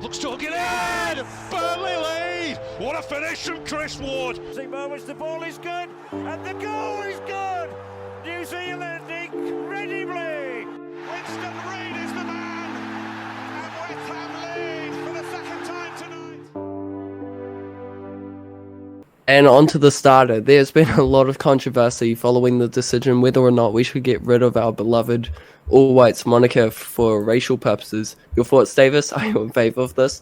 Looks to hook it in! Burnley lead! What a finish from Chris Ward! Moments, the ball is good, and the goal is good! New Zealand incredibly! Winston Reid is the man! And West Ham lead for the second time tonight! And on to the starter. There's been a lot of controversy following the decision whether or not we should get rid of our beloved All Whites moniker for racial purposes. Your thoughts, Davis? Are you in favour of this?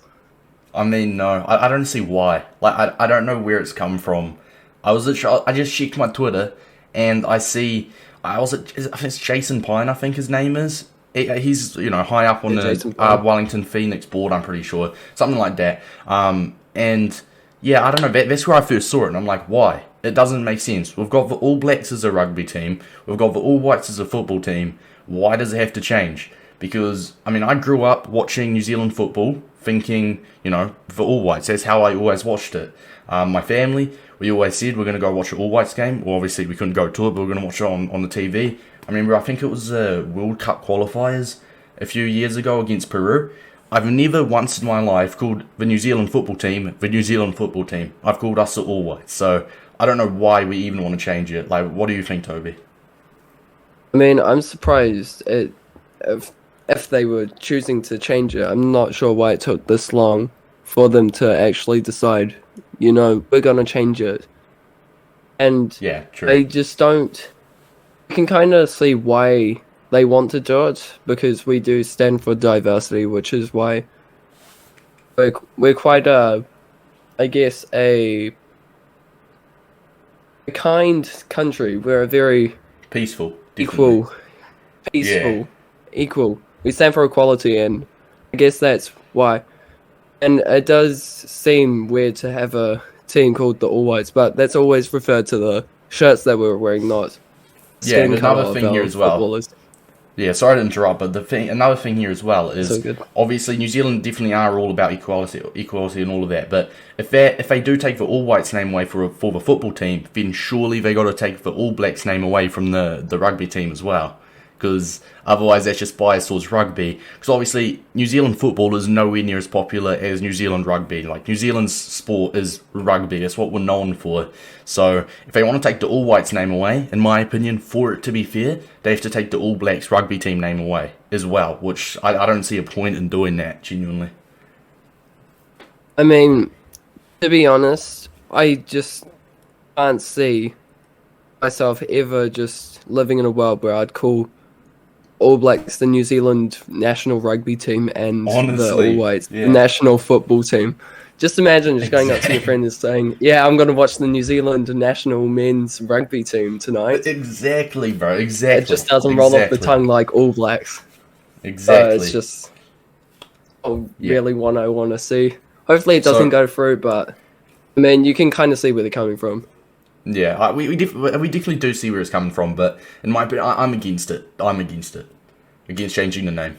I mean, no, I don't see why. Like, I don't know where it's come from. I just checked my Twitter, and I see, I think it's Jason Pine, I think his name is. He's, high up on the Wellington Phoenix board, I'm pretty sure. Something like that. And, yeah, I don't know, that's where I first saw it, and I'm like, why? It doesn't make sense. We've got the All Blacks as a rugby team. We've got the All Whites as a football team. Why does it have to change? Because, I grew up watching New Zealand football, thinking, for All Whites. That's how I always watched it. My family, we always said we're going to go watch an All Whites game. Well, obviously, we couldn't go to it, but we're going to watch it on the TV. I remember, I think it was World Cup qualifiers a few years ago against Peru. I've never once in my life called the New Zealand football team the New Zealand football team. I've called us the All Whites. So, I don't know why we even want to change it. Like, what do you think, Toby? I'm surprised if they were choosing to change it. I'm not sure why it took this long for them to actually decide, we're going to change it. And yeah, true. They just don't... You can kind of see why they want to do it, because we do stand for diversity, which is why we're quite a kind country. We're a very... Peaceful. Equal. We stand for equality, and I guess that's why. And it does seem weird to have a team called the All Whites, but that's always referred to the shirts that we're wearing, not yeah. And another thing here as well. Footballers. Yeah, sorry to interrupt, but another thing here as well is obviously New Zealand definitely are all about equality and all of that. But if they do take the All Whites name away for the football team, then surely they got to take the All Blacks name away from the rugby team as well, because otherwise that's just biased towards rugby. Because obviously New Zealand football is nowhere near as popular as New Zealand rugby. Like, New Zealand's sport is rugby. That's what we're known for. So if they want to take the All Whites name away, in my opinion, for it to be fair, they have to take the All Blacks rugby team name away as well, which I don't see a point in doing that, genuinely. To be honest, I just can't see myself ever just living in a world where I'd call All Blacks the New Zealand national rugby team and the All Whites the national football team. Just imagine just going up to your friend and saying, yeah, I'm going to watch the New Zealand national men's rugby team tonight. Exactly, bro. Exactly. It just doesn't roll off the tongue like All Blacks. Exactly. It's just really what I want to see. Hopefully it doesn't go through, but you can kind of see where they're coming from. Yeah, we definitely do see where it's coming from, but in my opinion, I'm against it. Against changing the name.